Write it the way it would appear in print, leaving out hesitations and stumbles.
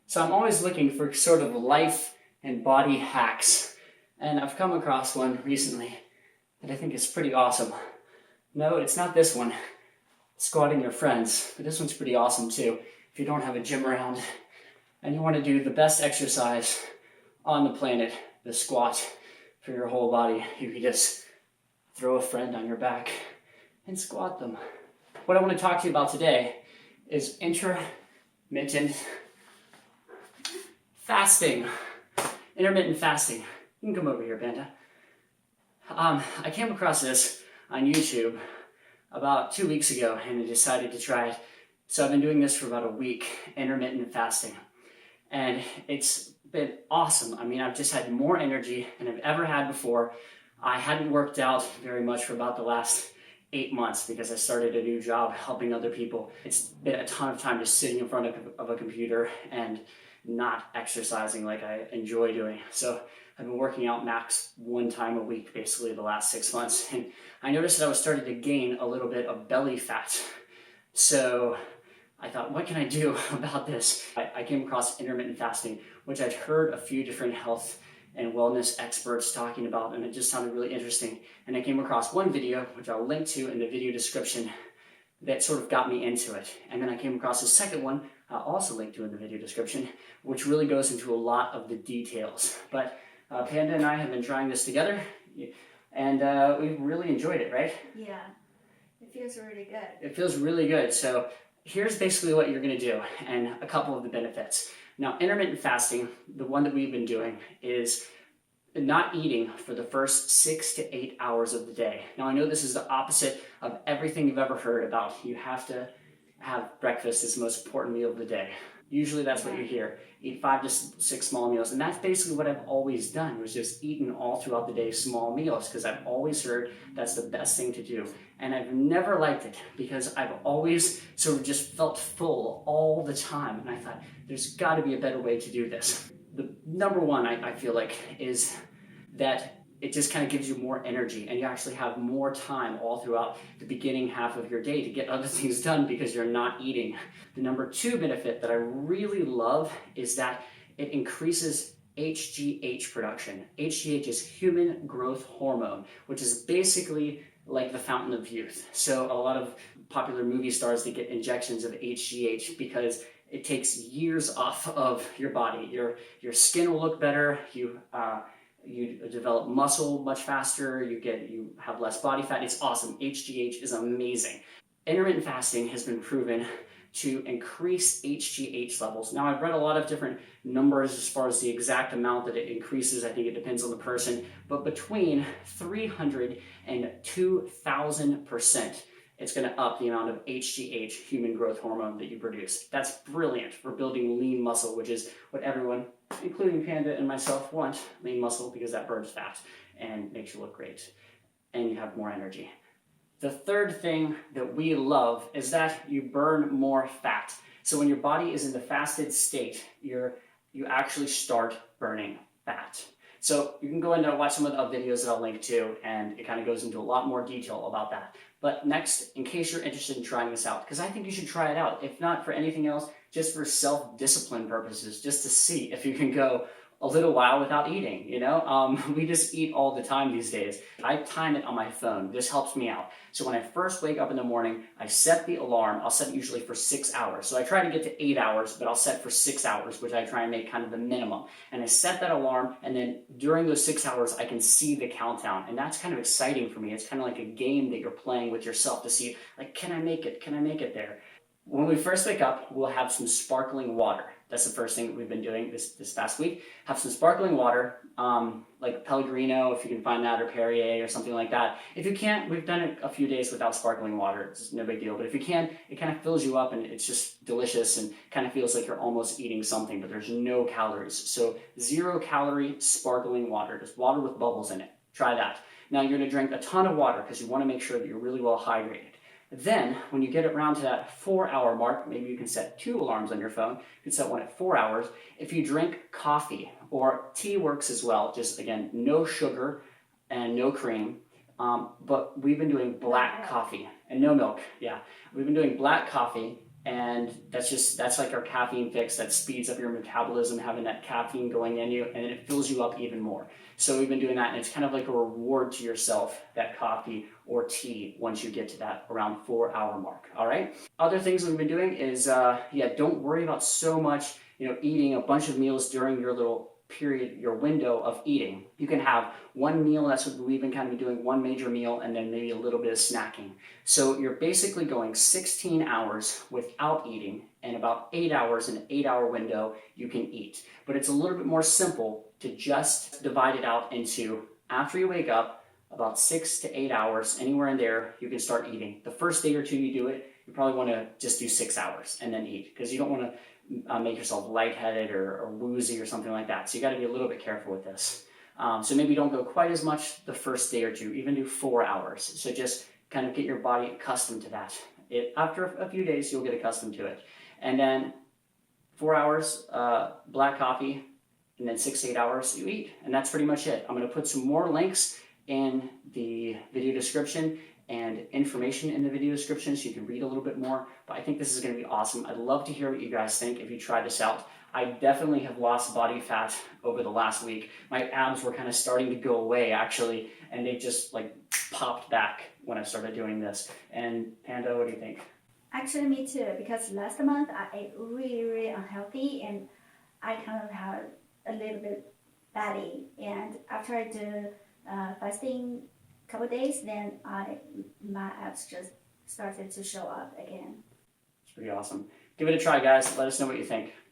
So I'm always looking for sort of life and body hacks, and I've come across one recently that I think is pretty awesome. No, it's not this one, squatting your friends, but this one's pretty awesome too. If you don't have a gym around and you want to do the best exercise on the planet, the squat for your whole body, you can just throw a friend on your back and squat them. What I want to talk to you about today is intermittent fasting. Intermittent fasting. You can come over here, Panda. I came across this on YouTube about 2 weeks ago and I decided to try it. So I've been doing this for about a week, intermittent fasting. And it's been awesome. I mean, I've just had more energy than I've ever had before. I hadn't worked out very much for about the last 8 months because I started a new job helping other people. It's been a ton of time just sitting in front of a computer and not exercising like I enjoy doing. So I've been working out max 1 time a week basically the last 6 months. And I noticed that I was starting to gain a little bit of belly fat. So I thought, what can I do about this? I came across intermittent fasting, which I'd heard a few different health and wellness experts talking about, and it just sounded really interesting. And I came across one video, which I'll link to in the video description, that sort of got me into it. And then I came across a second one, I'll also link to in the video description, which really goes into a lot of the details. But Panda and I have been trying this together, and we've really enjoyed it, right? Yeah, it feels really good. It feels really good. So here's basically what you're going to do and a couple of the benefits. Now, intermittent fasting, the one that we've been doing, is not eating for the first 6 to 8 hours of the day. Now, I know this is the opposite of everything you've ever heard about. You have to have breakfast as the most important meal of the day. Usually that's what you hear. Eat 5 to 6 small meals. And that's basically what I've always done, was just eaten all throughout the day small meals, because I've always heard that's the best thing to do. And I've never liked it because I've always sort of just felt full all the time. And I thought, there's got to be a better way to do this. The number one, I feel like, is that it just kind of gives you more energy and you actually have more time all throughout the beginning half of your day to get other things done because you're not eating. The number 2 benefit that I really love is that it increases HGH production. HGH is human growth hormone, which is basically like the fountain of youth. So a lot of popular movie stars, they get injections of HGH because it takes years off of your body. Your skin will look better. You develop muscle much faster. You have less body fat. It's awesome. HGH is amazing. Intermittent fasting has been proven to increase HGH levels. Now, I've read a lot of different numbers as far as the exact amount that it increases. I think it depends on the person, but between 300 and 2,000%, it's going to up the amount of HGH, human growth hormone, that you produce. That's brilliant for building lean muscle, which is what everyone, including Panda and myself, want. Lean muscle because that burns fat and makes you look great and you have more energy. The third thing that we love is that you burn more fat. So when your body is in the fasted state, you actually start burning fat. So you can go and watch some of the videos that I'll link to, and it kind of goes into a lot more detail about that. But next, in case you're interested in trying this out, because I think you should try it out, if not for anything else, just for self-discipline purposes, just to see if you can go a little while without eating, you know? We just eat all the time these days. I time it on my phone. This helps me out. So when I first wake up in the morning, I set the alarm. I'll set it usually for 6 hours. So I try to get to 8 hours, but I'll set for 6 hours, which I try and make kind of the minimum. And I set that alarm, and then during those 6 hours, I can see the countdown. And that's kind of exciting for me. It's kind of like a game that you're playing with yourself to see, like, can I make it? Can I make it there? When we first wake up, we'll have some sparkling water. That's the first thing that we've been doing this past week. Have some sparkling water, like Pellegrino, if you can find that, or Perrier, or something like that. If you can't, we've done it a few days without sparkling water. It's no big deal. But if you can, it kind of fills you up, and it's just delicious, and kind of feels like you're almost eating something, but there's no calories. So 0-calorie sparkling water, just water with bubbles in it. Try that. Now you're going to drink a ton of water because you want to make sure that you're really well hydrated. Then, when you get around to that 4-hour mark, maybe you can set 2 alarms on your phone. You can set one at 4 hours. If you drink coffee, or tea works as well, just again, no sugar and no cream, but we've been doing black coffee and no milk. Yeah, we've been doing black coffee And that's like our caffeine fix that speeds up your metabolism, having that caffeine going in you, and then it fills you up even more. So we've been doing that, and it's kind of like a reward to yourself, that coffee or tea, once you get to that around 4 hour mark. All right. Other things we've been doing is, don't worry about so much, eating a bunch of meals during your little period, your window of eating. You can have one meal. That's what we've been kind of doing, one major meal, and then maybe a little bit of snacking. So you're basically going 16 hours without eating, and about 8 hours, an 8 hour window, you can eat. But it's a little bit more simple to just divide it out into, after you wake up, about 6 to 8 hours, anywhere in there, you can start eating. The first day or two you do it, you probably want to just do 6 hours and then eat, because you don't want to make yourself lightheaded or woozy or something like that. So you got to be a little bit careful with this. So maybe don't go quite as much the first day or two, even do 4 hours. So just kind of get your body accustomed to that. After a few days, you'll get accustomed to it. And then 4 hours, black coffee, and then 6 to 8 hours you eat. And that's pretty much it. I'm going to put some more links in the video description and information in the video description so you can read a little bit more. But I think this is going to be awesome. I'd love to hear what you guys think if you try this out. I definitely have lost body fat over the last week. My abs were kind of starting to go away, actually, and they just like popped back when I started doing this. And Panda, what do you think? Actually, me too, because last month I ate really, really unhealthy, and I kind of had a little bit belly. And after I do fasting couple days, then my abs just started to show up again. It's pretty awesome. Give it a try, guys. Let us know what you think.